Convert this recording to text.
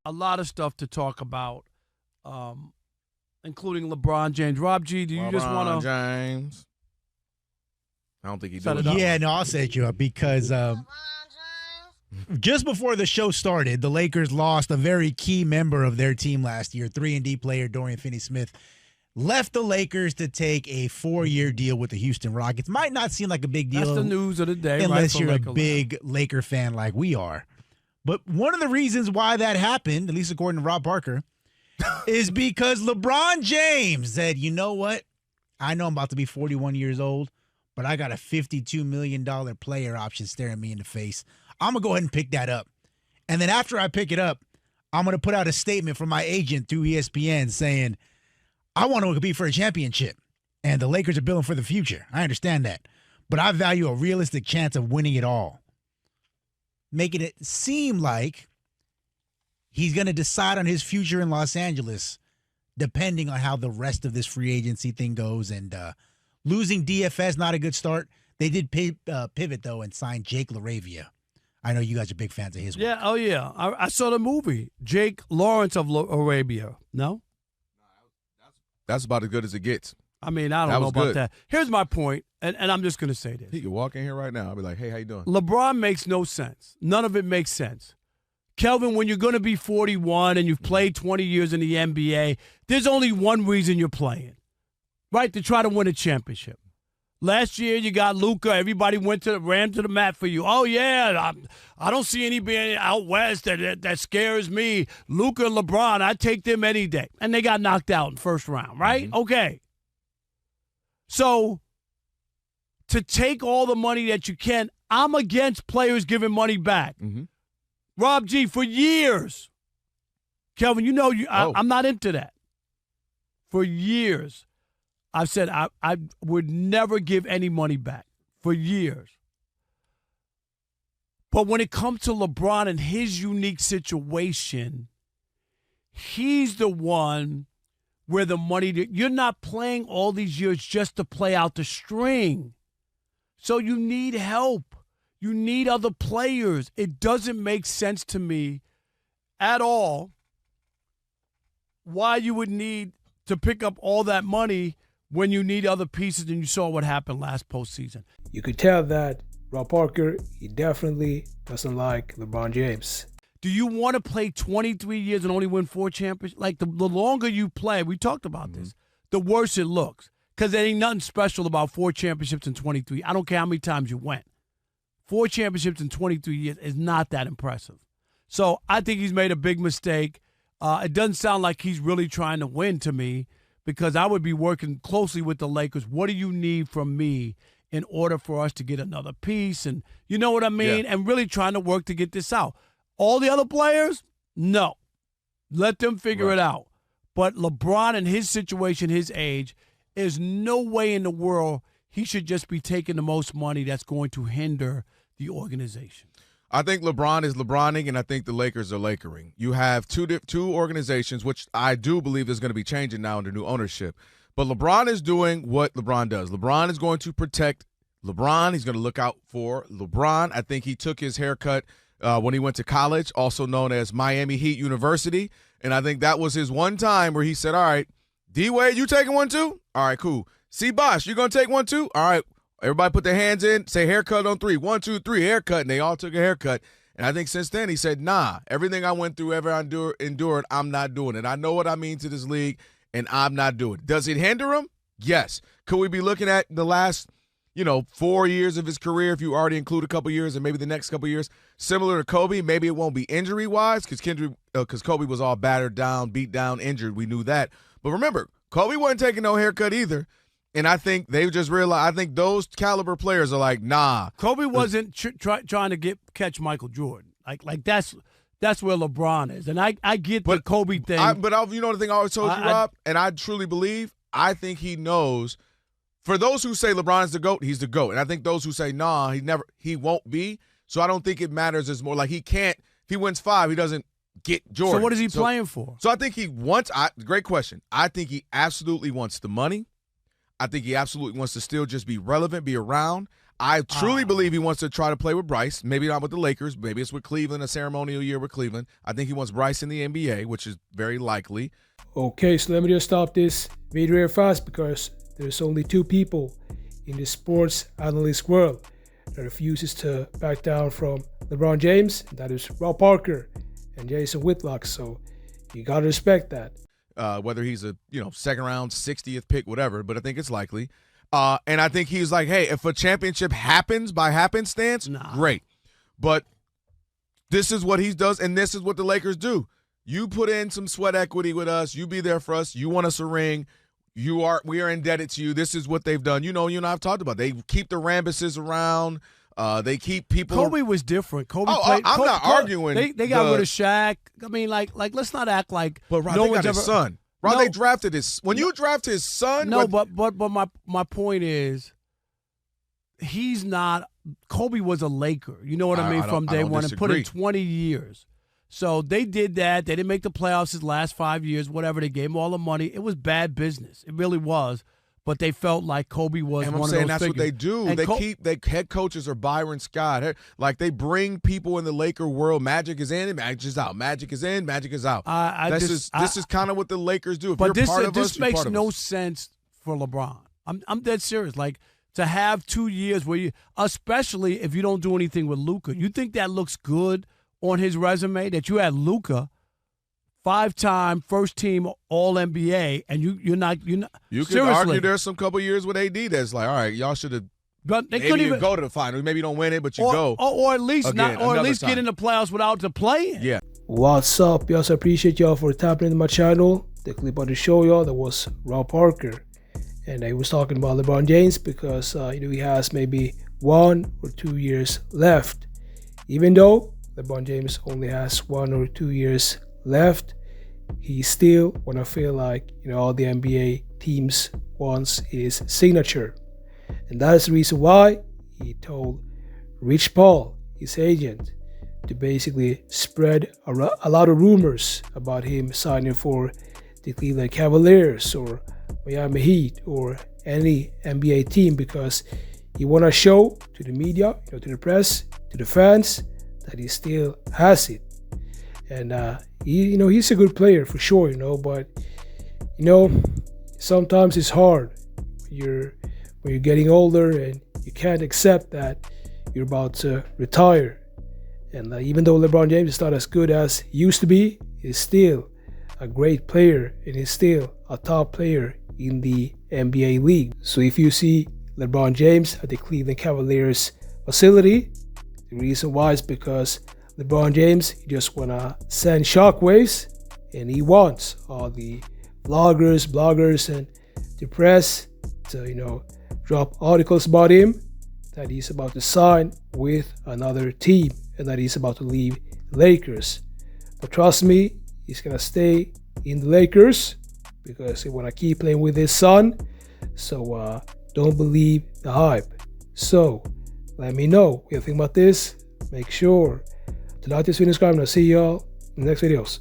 a lot of stuff to talk about, including LeBron James. Rob G, do you just want to? James. I don't think he Set does. it up. Yeah, no, I'll set you up because just before the show started, the Lakers lost a very key member of their team last year. 3-and-D player Dorian Finney-Smith left the Lakers to take a 4-year deal with the Houston Rockets. Might not seem like a big deal. That's the news of the day, unless right? you're a big Laker fan like we are. But one of the reasons why that happened, at least according to Rob Parker, is because LeBron James said, you know what? I know I'm about to be 41 years old, but I got a $52 million player option staring me in the face. I'm going to go ahead and pick that up. And then after I pick it up, I'm going to put out a statement from my agent through ESPN saying, I want to compete for a championship, and the Lakers are building for the future. I understand that. But I value a realistic chance of winning it all. Making it seem like he's going to decide on his future in Los Angeles depending on how the rest of this free agency thing goes. And losing DFS, not a good start. They did pivot, though, and sign Jake LaRavia. I know you guys are big fans of his work. Yeah, oh yeah. I saw the movie. Jake Lawrence of Arabia. No? That's about as good as it gets. I mean, I don't know about good. that. Here's my point, and I'm just going to say this. He could walk in here right now. I'll be like, hey, how you doing? LeBron makes no sense. None of it makes sense. Kelvin, when you're going to be 41 and you've played 20 years in the NBA, there's only one reason you're playing, right? To try to win a championship. Last year, you got Luka. Everybody ran to the mat for you. Oh, yeah, I don't see anybody out west that scares me. Luka and LeBron, I take them any day. And they got knocked out in the first round, right? Mm-hmm. Okay. So, to take all the money that you can, I'm against players giving money back. Mm-hmm. Rob G, for years, Kelvin, you know I'm not into that. For years, I've said I would never give any money back. For years. But when it comes to LeBron and his unique situation, he's the one where the money, you're not playing all these years just to play out the string. So you need help. You need other players. It doesn't make sense to me at all why you would need to pick up all that money when you need other pieces, and you saw what happened last postseason. You could tell that Rob Parker, he definitely doesn't like LeBron James. Do you want to play 23 years and only win 4 championships? Like, the longer you play, we talked about this, the worse it looks. Because there ain't nothing special about 4 championships in 23. I don't care how many times you went. 4 championships in 23 years is not that impressive. So I think he's made a big mistake. It doesn't sound like he's really trying to win to me, because I would be working closely with the Lakers. What do you need from me in order for us to get another piece? And you know what I mean? Yeah. And really trying to work to get this out. All the other players, no. Let them figure it out. But LeBron and his situation, his age, there's no way in the world he should just be taking the most money that's going to hinder the organization. I think LeBron is LeBroning, and I think the Lakers are Lakering. You have two organizations, which I do believe is going to be changing now under new ownership. But LeBron is doing what LeBron does. LeBron is going to protect LeBron. He's going to look out for LeBron. I think he took his haircut when he went to college, also known as Miami Heat University. And I think that was his one time where he said, all right, D-Wade, you taking one too? All right, cool. C. Bosh, you going to take one too? All right. Everybody put their hands in, say haircut on 3. 1, 2, 3, haircut. And they all took a haircut. And I think since then he said, nah, everything I went through, endured, I'm not doing it. I know what I mean to this league, and I'm not doing it. Does it hinder him? Yes. Could we be looking at the last, 4 years of his career, if you already include a couple years and maybe the next couple years, similar to Kobe? Maybe it won't be injury-wise because Kobe was all battered down, beat down, injured. We knew that. But remember, Kobe wasn't taking no haircut either. And I think they just realized, I think those caliber players are like, nah. Kobe wasn't trying to catch Michael Jordan. Like that's where LeBron is. And I get the Kobe thing. You know the thing I always told you, Rob? And I truly believe, I think he knows. For those who say LeBron is the GOAT, he's the GOAT. And I think those who say, nah, he won't be. So I don't think it matters as more. Like, he can't, if he wins 5, he doesn't get Jordan. So what is he playing for? So I think he wants, great question. I think he absolutely wants the money. I think he absolutely wants to still just be relevant, be around. I truly believe he wants to try to play with Bryce. Maybe not with the Lakers. Maybe it's with Cleveland, a ceremonial year with Cleveland. I think he wants Bryce in the NBA, which is very likely. Okay, so let me just stop this video real fast because there's only two people in the sports analyst world that refuses to back down from LeBron James. That is Rob Parker and Jason Whitlock. So you got to respect that. Whether he's a second round, 60th pick, whatever, but I think it's likely. And I think he's like, hey, if a championship happens by happenstance, great. But this is what he does, and this is what the Lakers do. You put in some sweat equity with us. You be there for us. You want us a ring. We are indebted to you. This is what they've done. You and I've talked about. They keep the Rambuses around. They keep people. Kobe was different. Kobe played. I'm Kobe, not arguing. They got rid of Shaq. I mean, like let's not act like. But Rob, no they one's got his ever, son. Rob, they drafted his. When you draft his son. No, but my point is, he's not. Kobe was a Laker. You know what I mean? From day one, and put in 20 years. So they did that. They didn't make the playoffs his last 5 years, whatever. They gave him all the money. It was bad business. It really was. But they felt like Kobe was and one I'm saying of those that's figures. what they do. And They head coaches are Byron Scott. Like they bring people in the Laker world. Magic is in, Magic is out. Magic is in, Magic is out. This is kind of what the Lakers do. If but you're part of us, this makes no sense for LeBron. I'm dead serious. Like to have 2 years where you, especially if you don't do anything with Luka, you think that looks good on his resume that you had Luka, 5-time first-team All-NBA, and you're not. You could seriously argue there's some couple years with AD that's like, all right, y'all should have. But they maybe couldn't you even go to the finals. Maybe you don't win it, but you go. Or at least again, get in the playoffs without the play. Yeah. What's up? We also appreciate y'all for tapping into my channel. The clip on the show, y'all, that was Rob Parker, and he was talking about LeBron James because he has maybe 1 or 2 years left, even though LeBron James only has 1 or 2 years left. He still want to feel like all the NBA teams wants his signature, and that is the reason why he told Rich Paul, his agent, to basically spread a lot of rumors about him signing for the Cleveland Cavaliers or Miami Heat or any NBA team, because he want to show to the media, to the press, to the fans that he still has it. And he's a good player for sure, but sometimes it's hard when you're getting older and you can't accept that you're about to retire. And even though LeBron James is not as good as he used to be, he's still a great player and he's still a top player in the NBA league. So if you see LeBron James at the Cleveland Cavaliers facility, the reason why is because LeBron James, he just want to send shockwaves, and he wants all the bloggers, and the press to, drop articles about him, that he's about to sign with another team, and that he's about to leave the Lakers. But trust me, he's going to stay in the Lakers because he want to keep playing with his son. So don't believe the hype. So let me know what you think about this. Make sure to like this video, subscribe, and I'll see y'all in the next videos.